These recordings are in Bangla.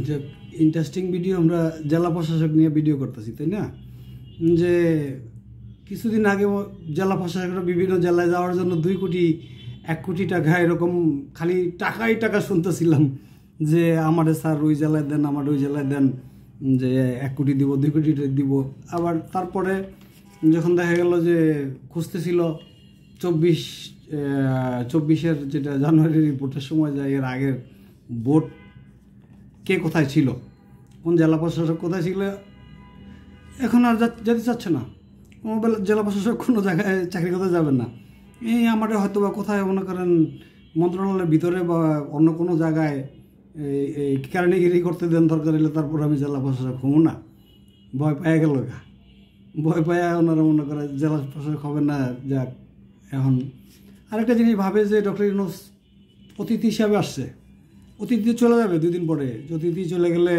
যে ইন্টারেস্টিং ভিডিও আমরা জেলা প্রশাসক নিয়ে ভিডিও করতেছি, তাই না? যে কিছুদিন আগে জেলা প্রশাসকরা বিভিন্ন জেলায় যাওয়ার জন্য 2 কোটি 1 কোটি টাকা এরকম খালি টাকা শুনতেছিলাম যে আমাদের স্যার ওই জেলায় দেন, আমার ওই জেলায় দেন, যে 1 কোটি দিব, 2 কোটি দিব। আবার তারপরে যখন দেখা গেল যে খুঁজতেছিল 24-এর যেটা জানুয়ারি রিপোর্টের সময় যায়, এর আগের ভোট কে কোথায় ছিল, কোন জেলা প্রশাসক কোথায় ছিল, এখন আর যেতে চাচ্ছে না। কোনো জেলা প্রশাসক কোনো জায়গায় চাকরি করতে যাবেন না। এই আমাদের হয়তো বা কোথায় মনে করেন মন্ত্রণালয়ের ভিতরে বা অন্য কোনো জায়গায় এই কেরানিগিরি করতে দেন দরকার হলে, তারপর আমি জেলা প্রশাসক হবো না। ভয় পাইয়া গেল গা, ভয় পাইয়া ওনারা মনে করে জেলা প্রশাসক হবে না। যাক, এখন আরেকটা জিনিস ভাবে যে ডক্টর ইউনূস অতিথি হিসাবে আসছে, অতিথি চলে যাবে 2 দিন পরে। অতিথি চলে গেলে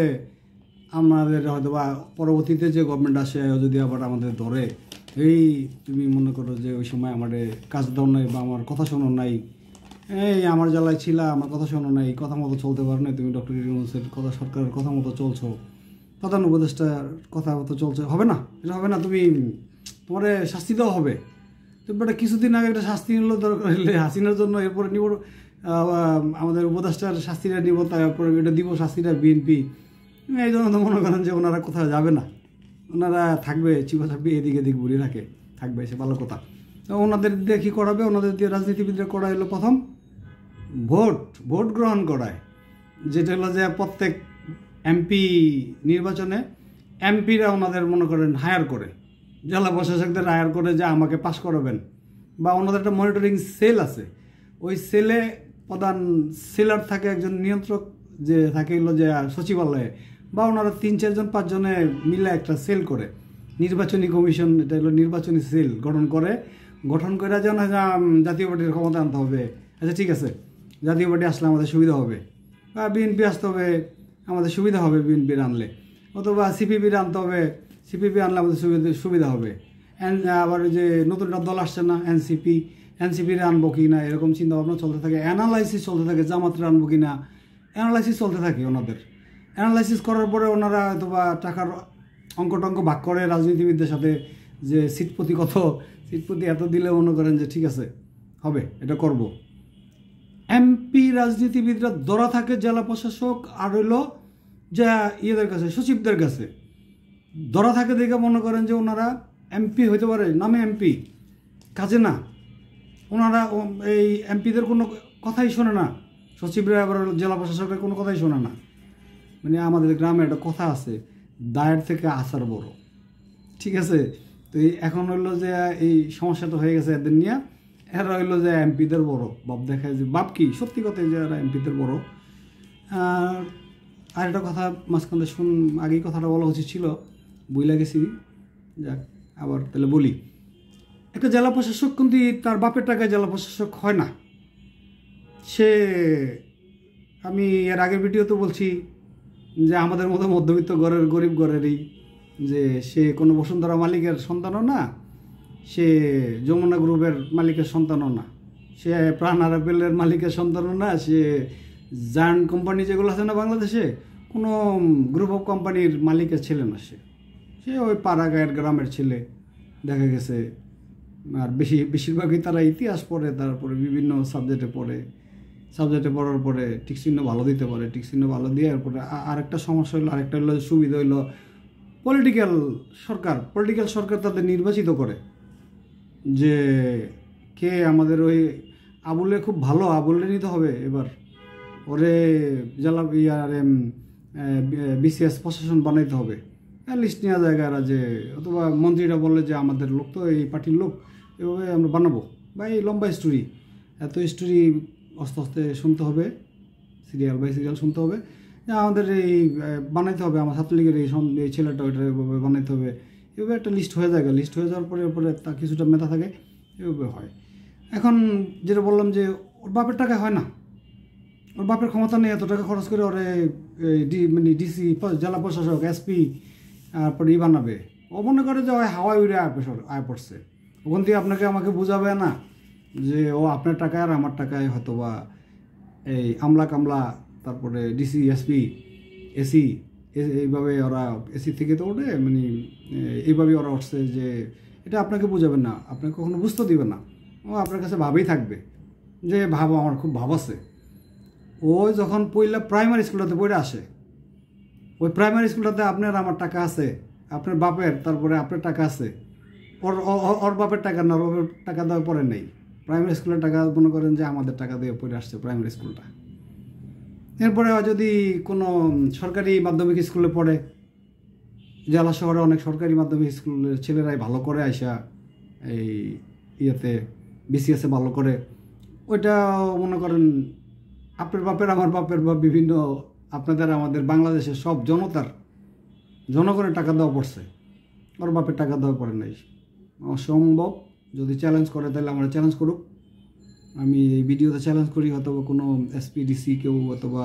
আমাদের হয়তো বা পরবর্তীতে যে গভর্নমেন্ট আসে যদি আবার আমাদের ধরে, এই তুমি মনে করো যে ওই সময় আমাদের কাজ দাও নাই বা আমার কথা শোনো নাই, এই আমার জেলায় ছিল, আমার কথা শোনো নাই, কথা মতো চলতে পারো না, তুমি ডক্টর ইউনূসের কথা, সরকারের কথা মতো চলছো, প্রধান উপদেষ্টার কথা মতো চলছে, হবে না, এটা হবে না, তুমি তোমার শাস্তি দেওয়া হবে। তো বেটা কিছুদিন আগে একটা শাস্তি নিল দরকার হলে হাসিনার জন্য, এরপরে নিব আমাদের উপদেষ্টার শাস্তিটা নিব, তারপরে এটা দিব শাস্তিটা বিএনপি। এই জন্য তো মনে করেন যে ওনারা কোথাও যাবে না, ওনারা থাকবে চিপাচাপি এদিকে এদিক ঘুরে থাকবে, সে ভালো কথা। তো ওনাদের দিয়ে কী করাবে, ওনাদের দিয়ে রাজনীতিবিদরা করা হলো প্রথম ভোট গ্রহণ করায়, যেটা হলো যে প্রত্যেক এমপি নির্বাচনে এমপিরা ওনাদের মনে করেন হায়ার করে, জেলা প্রশাসকদের হায়ার করে যে আমাকে পাশ করাবেন, বা ওনাদের একটা মনিটরিং সেল আছে, ওই সেলে প্রধান সেলার থাকে, একজন নিয়ন্ত্রক যে থাকে হলো যে সচিবালয়ে, বা ওনারা 3-4 জন 5 জনে মিলে একটা সেল করে, নির্বাচনী কমিশন, এটা হলো নির্বাচনী সেল গঠন করে যেন জাতীয় পার্টির ক্ষমতা আনতে হবে। আচ্ছা ঠিক আছে, জাতীয় পার্টি আসলে আমাদের সুবিধা হবে, বা বিএনপি আসতে হবে আমাদের সুবিধা হবে, বিএনপির আনলে, অথবা সিপিপির আনতে হবে, সিপিপি আনলে আমাদের সুবিধা হবে। আবার যে নতুন একটা দল আসছে না এনসিপির আনবো কি না, এরকম চিন্তা ভাবনা চলতে থাকে, অ্যানালাইসিস চলতে থাকে, জামাতের আনবো কি না, অ্যানালাইসিস চলতে থাকে ওনাদের। অ্যানালাইসিস করার পরে ওনারা হয়তো বা টাকার অঙ্ক ভাগ করে রাজনীতিবিদদের সাথে, যে সিট প্রতি এত দিলে মনে করেন যে ঠিক আছে হবে, এটা করব। এমপি রাজনীতিবিদরা ধরা থাকে জেলা প্রশাসক আর হইলো যে ইয়েদের কাছে, সচিবদের কাছে ধরা থাকে, দেখে মনে করেন যে ওনারা এমপি হইতে পারে, নামে এমপি, কাজে না। ওনারা এই এমপিদের কোনো কথাই শোনে না, সচিবরা আবার জেলা প্রশাসকরা কোনো কথাই শোনে না। মানে আমাদের গ্রামে একটা কথা আছে, দায়ের থেকে আচার বড়, ঠিক আছে? তো এখন হইলো যে এই সমস্যাটা হয়ে গেছে এদের নিয়ে, এরা হইলো যে এমপিদের বড় বাপ দেখায়, যে বাপ কি সত্যি কথাই যে এরা এমপিদের বড়। আর একটা কথা মাঝখানে আগেই কথাটা বলা উচিত ছিল, বইলা গেছি, যাক আবার তাহলে বলি। একটা জেলা প্রশাসক কিন্তু তার বাপের টাকায় জেলা প্রশাসক হয় না। সে, আমি এর আগের ভিডিওতে বলছি যে আমাদের মতো মধ্যবিত্ত গরিব ঘরেরই, যে সে কোনো বসুন্ধরা মালিকের সন্তানও না, সে যমুনা গ্রুপের মালিকের সন্তানও না, সে প্রাণ আরাপেলের মালিকের সন্তানও না, সে জায়ান্ট কোম্পানি যেগুলো আছে না বাংলাদেশে, কোনো গ্রুপ অফ কোম্পানির মালিকের ছেলে না, সে ওই পাড়া গায়ের গ্রামের ছেলে দেখা গেছে। আর বেশিরভাগই তারা ইতিহাস পড়ে, তারপরে বিভিন্ন সাবজেক্টে পড়ার পরে টিকচিহ্ন ভালো দিতে পারে, টিকচিহ্ন ভালো দেওয়ার পরে আরেকটা সমস্যা হলো, আরেকটা হলো সুবিধা হইলো পলিটিক্যাল সরকার তাদের নির্বাচিত করে, যে কে আমাদের ওই আবুলে খুব ভালো, আবুলে নিতে হবে এবার, ওরে জেলা বিসিএস প্রশাসন বানাইতে হবে, লিস্ট নেওয়া জায়গারা, যে অথবা মন্ত্রীরা বললে যে আমাদের লোক তো এই পার্টির লোক, এভাবে আমরা বানাবো, বা এই লম্বা স্টোরি, এত স্টোরি আস্তে আস্তে শুনতে হবে, সিরিয়াল বাই সিরিয়াল শুনতে হবে, যে আমাদের এই বানাইতে হবে, আমার ছাত্রলীগের এই ছেলেটা ওইটা এভাবে বানাইতে হবে, এভাবে একটা লিস্ট হয়ে যায়। লিস্ট হয়ে যাওয়ার পরে তার কিছুটা মেধা থাকে, এভাবে হয়। এখন যেটা বললাম যে ওর বাপের টাকায় হয় না, ওর বাপের ক্ষমতা নেই এত টাকা খরচ করে ওরে ডিসি, জেলা প্রশাসক, এসপি, তারপরে বানাবে। ও মনে করে যে ওই হাওয়ায় উড়ে আয় পড়ছে, ওখান থেকে আমাকে বুঝাবে না যে ও আপনার টাকায় আর আমার টাকায় হয়তো বা এই আমলা কামলা, তারপরে ডিসি, এসপি, এসি এইভাবে ওরা এসি থেকে তো ওঠে, মানে এইভাবে ওরা উঠছে যে এটা আপনাকে বোঝাবেন না, আপনাকে কখনো বুঝতে দিবেন না, ও আপনার কাছে ভাবেই থাকবে যে ভাব আমার খুব ভাব আছে। ও যখন পয়লা প্রাইমারি স্কুলটাতে পড়ে আসে, ওই প্রাইমারি স্কুলটাতে আপনার আমার টাকা আছে, আপনার বাপের, তারপরে আপনার টাকা আছে, ওর বাপের টাকা না, ওর বাপের টাকা দেওয়ার পরে নেই। প্রাইমারি স্কুলের টাকা মনে করেন যে আমাদের টাকা দিয়ে পড়ে আসছে প্রাইমারি স্কুলটা। এরপরে যদি কোনো সরকারি মাধ্যমিক স্কুলে পড়ে, জেলা শহরে অনেক সরকারি মাধ্যমিক স্কুলের ছেলেরাই ভালো করে আইসা এই ইয়েতে বিসিএসে ভালো করে, ওইটা মনে করেন আপনার বাপের আমার বাপের বা বিভিন্ন আপনাদের আমাদের বাংলাদেশের সব জনগণের টাকা দেওয়া পড়ছে, ওর বাপের টাকা দেওয়া পড়ে নাই। অসম্ভব। যদি চ্যালেঞ্জ করে তাহলে আমরা চ্যালেঞ্জ করুক, আমি এই ভিডিওতে চ্যালেঞ্জ করি। হয়তো কোনো এসপিডিসি কেউ অথবা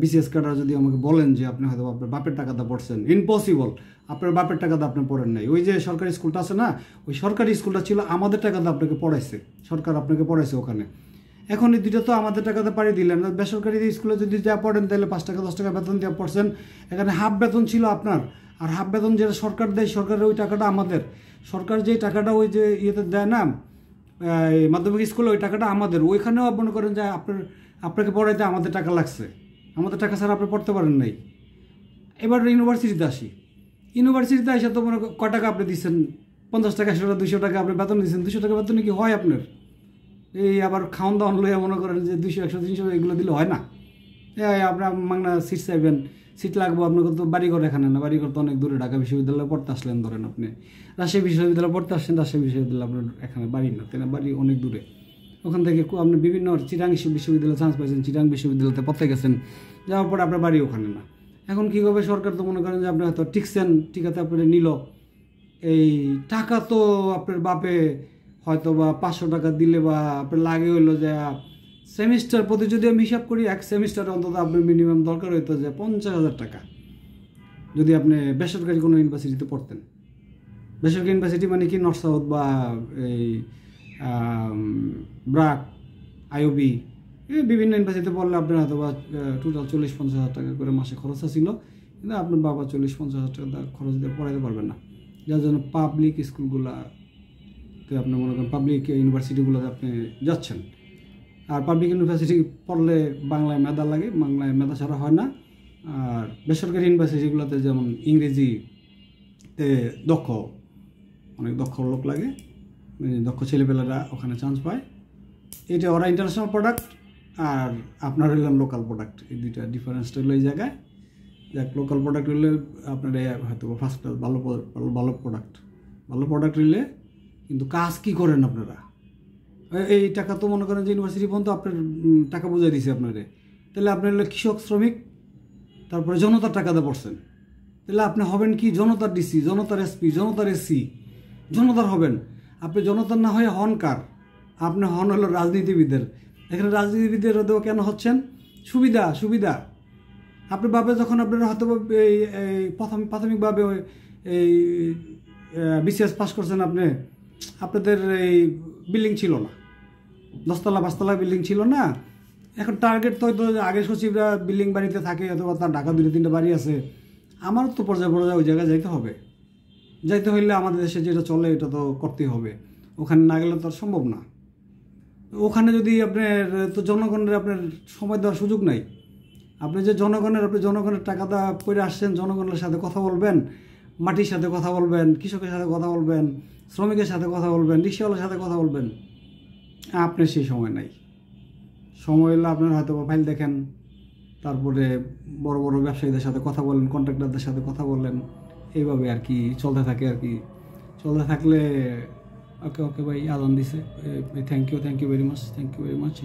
বিসিএস ক্যাডার যদি আমাকে বলেন যে আপনি হয়তো আপনার বাপের টাকাটা পড়ছেন, ইম্পসিবল, আপনার বাপের টাকাটা আপনি পড়েন নাই। ওই যে সরকারি স্কুলটা আছে না, ওই সরকারি স্কুলটা ছিল আমাদের টাকাতে আপনাকে পড়াইছে, সরকার আপনাকে পড়াইছে ওখানে। এখন এই দুইটা তো আমাদের টাকাতে পাড়ি দিলেন। বেসরকারি স্কুলে যদি যা পড়েন তাহলে 5 টাকা 10 টাকা বেতন দিয়ে পড়ছেন, এখানে হাফ বেতন ছিল আপনার, আর হাফ বেতন যেটা সরকার দেয়, সরকারের ওই টাকাটা আমাদের। সরকার যে টাকাটা ওই যে ইয়েতে দেয় না মাধ্যমিক স্কুলে, ওই টাকাটা আমাদের। ওইখানেও মনে করেন যে আপনাকে পড়াইতে আমাদের টাকা লাগছে, আমাদের টাকা ছাড়া আপনি পড়তে পারেন নাই। এবার ইউনিভার্সিটিতে আসি, ইউনিভার্সিটিতে এসে তো মনে ক টাকা আপনি দিচ্ছেন, 50 টাকা 100 টাকা 200 টাকা আপনি বেতন দিচ্ছেন। 200 টাকা বেতনে কি হয় আপনার? এই আবার খাওয়ান দাওয়ান লইয়া মনে করেন যে 200 100 300 এগুলো দিলে হয় না। আপনার মাংনা সিট চাইবেন, সিট লাগবো, আপনাকে তো বাড়িঘর এখানে না, বাড়িঘর তো অনেক দূরে। ঢাকা বিশ্ববিদ্যালয়ে পড়তে আসলেন, ধরেন আপনি রাজশাহী বিশ্ববিদ্যালয়ে পড়তে আসছেন, রাজশাহী বিশ্ববিদ্যালয় আপনার এখানে বাড়ি না, তাই না, বাড়ি অনেক দূরে। ওখান থেকে আপনি বিভিন্ন চিরাং বিশ্ববিদ্যালয়ে চান্স পাইছেন, চিরাং বিশ্ববিদ্যালয়তে পড়তে গেছেন, যাওয়ার পরে আপনার বাড়ি ওখানে না। এখন কী হবে, সরকার তো মনে করেন যে আপনি হয়তো টিকছেন, টিকাতে আপনার নিল, এই টাকা তো আপনার বাপে হয়তো বা 500 টাকা দিলে বা আপনার লাগে হইলো যে সেমিস্টার প্রতি যদি আমি হিসাব করি, এক সেমিস্টারে অন্তত আপনার মিনিমাম দরকার হইতো যে 50,000 টাকা, যদি আপনি বেসরকারি কোনো ইউনিভার্সিটিতে পড়তেন। বেসরকারি ইউনিভার্সিটি মানে কি, নর্থ সাউথ বা এই ব্রাক, আইওবি, বিভিন্ন ইউনিভার্সিটিতে পড়লে আপনার হয়তো বা টোটাল 40-50,000 টাকা করে মাসে খরচ ছিল, কিন্তু আপনার বাবা 40-50,000 টাকা খরচ দিয়ে পড়াইতে পারবেন না। যার জন্য পাবলিক স্কুলগুলাতে আপনি মনে করেন, পাবলিক ইউনিভার্সিটিগুলোতে আপনি যাচ্ছেন। আর পাবলিক ইউনিভার্সিটি পড়লে বাংলায় মেধা লাগে, বাংলায় মেধা ছাড়া হয় না। আর বেসরকারি ইউনিভার্সিটিগুলোতে যেমন ইংরেজিতে অনেক দক্ষ লোক লাগে, দক্ষ ছেলেপেলেরা ওখানে চান্স পায়। এটা ওরা ইন্টারন্যাশনাল প্রোডাক্ট, আর আপনার হইলাম লোকাল প্রোডাক্ট। এই দুইটা ডিফারেন্সটা হলো এই জায়গায়। যাক, লোকাল প্রোডাক্ট হইলে আপনার হয়তো ফার্স্ট ক্লাস ভালো প্রোডাক্ট হইলে, কিন্তু কাজ কি করেন আপনারা? এই টাকা তো মনে করেন যে ইউনিভার্সিটি পর্যন্ত আপনার টাকা বুঝাই দিয়েছে আপনারে, তাহলে আপনার হলো কৃষক, শ্রমিক, তারপরে জনতার টাকাতে পড়ছেন, তাহলে আপনি হবেন কি? জনতার ডিসি, জনতার এসপি, জনতার এসি, জনতার হবেন। আপনি জনতার না হয়ে হন কার? আপনি হন হলো রাজনীতিবিদের। এখানে রাজনীতিবিদের কেন হচ্ছেন? সুবিধা। আপনার বাপে যখন আপনারা হয়তো এই প্রাথমিকভাবে এই বিসিএস পাস করছেন, আপনাদের এই বিল্ডিং ছিল না, 10তলা 5তলা বিল্ডিং ছিল না। এখন টার্গেট তো হয়তো আগে সচিবরা বিল্ডিং বাড়িতে থাকে, অথবা তার ঢাকা 2-3টা বাড়ি আছে। আমার তো পর্যায়ে ওই জায়গায় যাইতে হইলে আমাদের দেশে যেটা চলে এটা তো করতেই হবে। ওখানে না গেলে তো আর সম্ভব না। ওখানে যদি আপনার তো জনগণের আপনার সময় দেওয়ার সুযোগ নাই। আপনি জনগণের টাকাটা পড়ে আসছেন, জনগণের সাথে কথা বলবেন, মাটির সাথে কথা বলবেন, কৃষকের সাথে কথা বলবেন, শ্রমিকের সাথে কথা বলবেন, রিক্সাওয়ালার সাথে কথা বলবেন। আপনার সেই সময় নাই। সময় হলে আপনার হয়তো ফাইল দেখেন, তারপরে বড় বড় ব্যবসায়ীদের সাথে কথা বলেন, কন্ট্রাক্টরদের সাথে কথা বলেন, এইভাবে আর কি চলতে থাকে। চলতে থাকলে ওকে ভাই, আজান দিছে। Thank you very much.